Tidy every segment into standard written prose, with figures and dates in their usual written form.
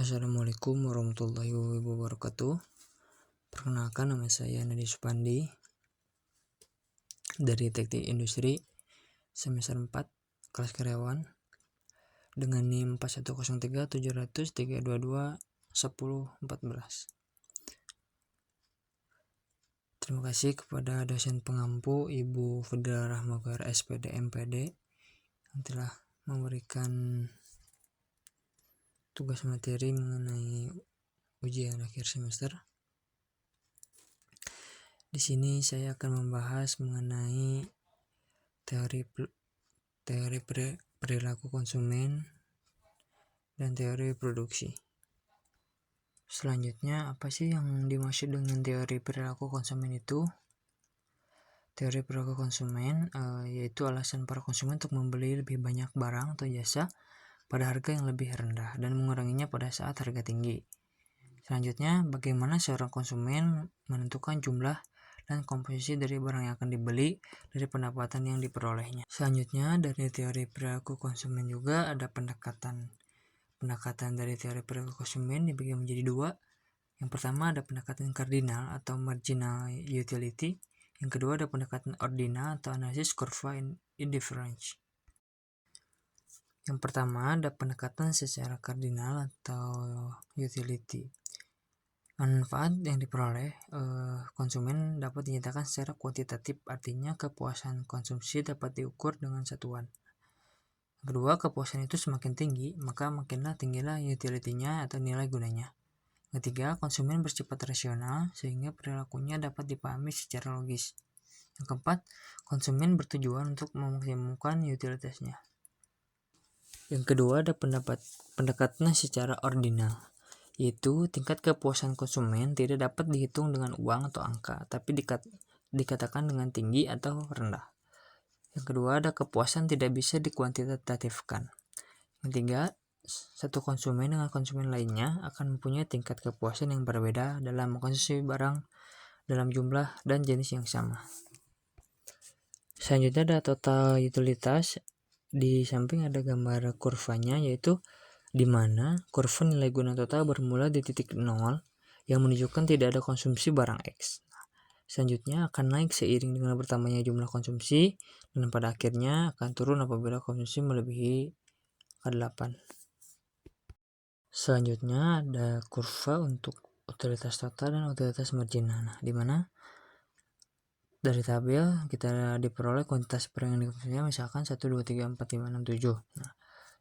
Assalamualaikum warahmatullahi wabarakatuh. Perkenalkan, nama saya Nadi Supandi dari Teknik Industri semester 4 kelas karyawan dengan NIM 41037003221014. Terima kasih kepada dosen pengampu Ibu Fidra Rahmagar SPD MPD yang telah memberikan tugas materi mengenai ujian akhir semester. Di sini saya akan membahas mengenai teori perilaku konsumen dan teori produksi. Selanjutnya, apa sih yang dimaksud dengan teori perilaku konsumen itu? Teori perilaku konsumen yaitu alasan para konsumen untuk membeli lebih banyak barang atau jasa pada harga yang lebih rendah dan menguranginya pada saat harga tinggi. Selanjutnya, bagaimana seorang konsumen menentukan jumlah dan komposisi dari barang yang akan dibeli dari pendapatan yang diperolehnya. Selanjutnya, dari teori perilaku konsumen juga ada pendekatan dari teori perilaku konsumen dibagi menjadi dua. Yang pertama ada pendekatan kardinal atau marginal utility. Yang kedua ada pendekatan ordinal atau analisis kurva indifference. Yang pertama ada pendekatan secara kardinal atau utility. Manfaat yang diperoleh konsumen dapat dinyatakan secara kuantitatif, artinya kepuasan konsumsi dapat diukur dengan satuan. Kedua, kepuasan itu semakin tinggi, maka makinlah tinggilah utility-nya atau nilai gunanya. Ketiga, konsumen bersifat rasional sehingga perilakunya dapat dipahami secara logis. Yang keempat, konsumen bertujuan untuk memaksimumkan utilitasnya. Yang kedua ada pendekatan secara ordinal, yaitu tingkat kepuasan konsumen tidak dapat dihitung dengan uang atau angka, tapi dikatakan dengan tinggi atau rendah. Yang kedua ada kepuasan tidak bisa dikuantitatifkan. Yang ketiga, satu konsumen dengan konsumen lainnya akan mempunyai tingkat kepuasan yang berbeda dalam mengkonsumsi barang dalam jumlah dan jenis yang sama. Selanjutnya ada total utilitas. Di samping ada gambar kurvanya, yaitu di mana kurva nilai guna total bermula di titik 0 yang menunjukkan tidak ada konsumsi barang X. Selanjutnya akan naik seiring dengan bertambahnya jumlah konsumsi dan pada akhirnya akan turun apabila konsumsi melebihi K8. Selanjutnya ada kurva untuk utilitas total dan utilitas marginal. Nah, di mana dari tabel kita diperoleh kuantitas barang yang dikonsumsinya misalkan 1, 2, 3, 4, 5, 6, 7. Nah,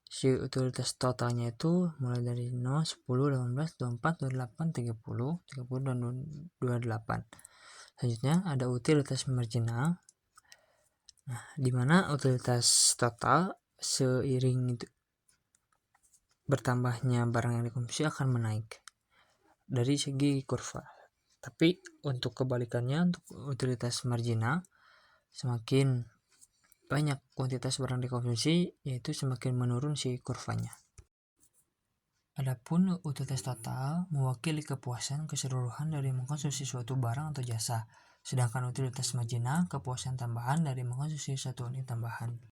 si utilitas totalnya itu mulai dari 0, 10, 18, 24, 28, 30, 30 dan 28. Selanjutnya ada utilitas marginal. Nah, di mana utilitas total seiring itu bertambahnya barang yang dikonsumsi akan menaik dari segi kurva. Tapi untuk kebalikannya, untuk utilitas marginal, semakin banyak kuantitas barang dikonsumsi, yaitu semakin menurun si kurvanya. Adapun utilitas total mewakili kepuasan keseluruhan dari mengkonsumsi suatu barang atau jasa, sedangkan utilitas marginal kepuasan tambahan dari mengkonsumsi satu unit tambahan.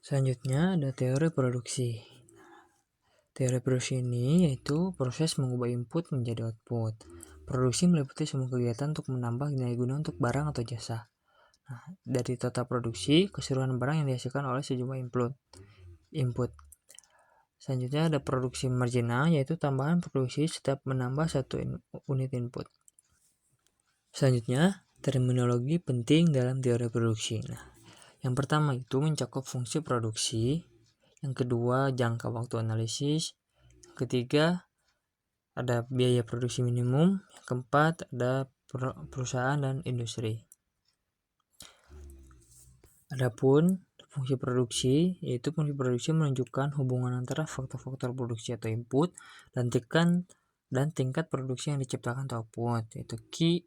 Selanjutnya ada teori produksi. Teori produksi ini yaitu proses mengubah input menjadi output. Produksi meliputi semua kegiatan untuk menambah nilai guna untuk barang atau jasa. Nah, dari total produksi, keseluruhan barang yang dihasilkan oleh sejumlah input. Selanjutnya ada produksi marginal, yaitu tambahan produksi setiap menambah satu unit input. Selanjutnya, terminologi penting dalam teori produksi. Nah, yang pertama itu mencakup fungsi produksi. Yang kedua, jangka waktu analisis. Yang ketiga, ada biaya produksi minimum. Yang keempat, ada perusahaan dan industri. Adapun fungsi produksi, yaitu fungsi produksi menunjukkan hubungan antara faktor-faktor produksi atau input dan tingkat produksi yang diciptakan atau output, yaitu Q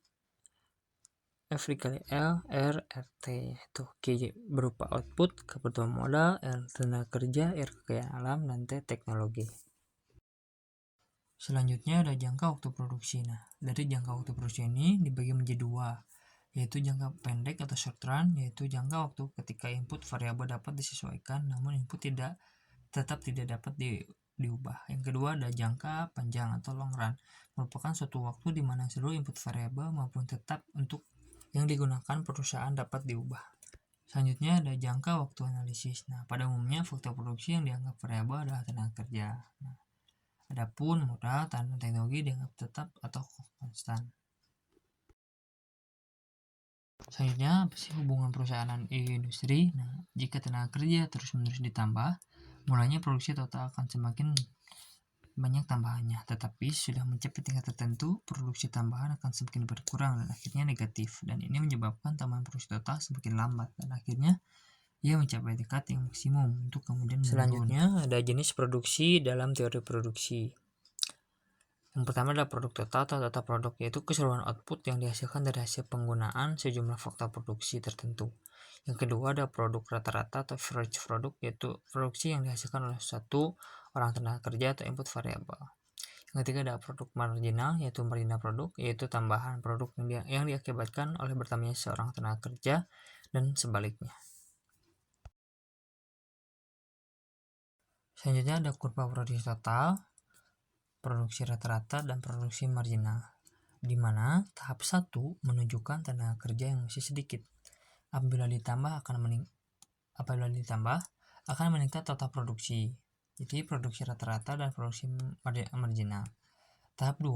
F dikali L R RT, yaitu Q berupa output kebutuhan modal, L tenaga kerja, R kekayaan alam, dan T teknologi. Selanjutnya ada jangka waktu produksi. Nah, dari jangka waktu produksi ini dibagi menjadi dua, yaitu jangka pendek atau short run, yaitu jangka waktu ketika input variabel dapat disesuaikan namun input tetap tidak dapat diubah. Yang kedua ada jangka panjang atau long run, merupakan suatu waktu di mana seluruh input variabel maupun tetap untuk yang digunakan perusahaan dapat diubah. Selanjutnya ada jangka waktu analisis. Nah, pada umumnya faktor produksi yang dianggap variabel adalah tenaga kerja. Nah, adapun modal dan teknologi dianggap tetap atau konstan. Selanjutnya, apa sih hubungan perusahaan dan industri? Nah, jika tenaga kerja terus-menerus ditambah, mulanya produksi total akan semakin banyak tambahannya, tetapi sudah mencapai tingkat tertentu, produksi tambahan akan semakin berkurang dan akhirnya negatif, dan ini menyebabkan tambahan produksi total semakin lambat, dan akhirnya ia mencapai tingkat yang maksimum untuk kemudian menurun. Selanjutnya ada jenis produksi dalam teori produksi. Yang pertama adalah produk total atau total produk, yaitu keseluruhan output yang dihasilkan dari hasil penggunaan sejumlah faktor produksi tertentu. Yang kedua ada produk rata-rata atau average product, yaitu produksi yang dihasilkan oleh satu orang tenaga kerja atau input variabel. Yang ketiga ada produk marginal, yaitu marginal produk, yaitu tambahan produk yang diakibatkan oleh bertambahnya seorang tenaga kerja dan sebaliknya. Selanjutnya ada kurva produksi total, produksi rata-rata, dan produksi marginal, di mana tahap 1 menunjukkan tenaga kerja yang masih sedikit. Apabila ditambah akan meningkat total produksi. Jadi produksi rata-rata dan produksi marginal. Tahap 2,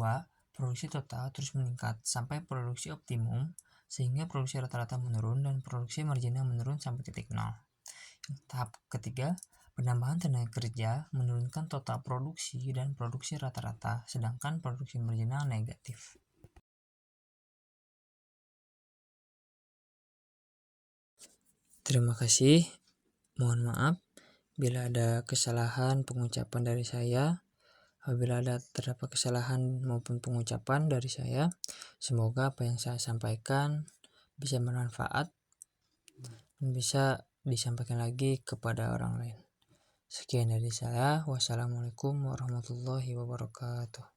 produksi total terus meningkat sampai produksi optimum, sehingga produksi rata-rata menurun dan produksi marginal menurun sampai titik nol. Tahap ketiga, penambahan tenaga kerja menurunkan total produksi dan produksi rata-rata, sedangkan produksi marginal negatif. Terima kasih. Mohon maaf bila ada kesalahan pengucapan dari saya. Apabila ada terdapat kesalahan maupun pengucapan dari saya, semoga apa yang saya sampaikan bisa bermanfaat dan bisa disampaikan lagi kepada orang lain. Sekian dari saya. Wassalamualaikum warahmatullahi wabarakatuh.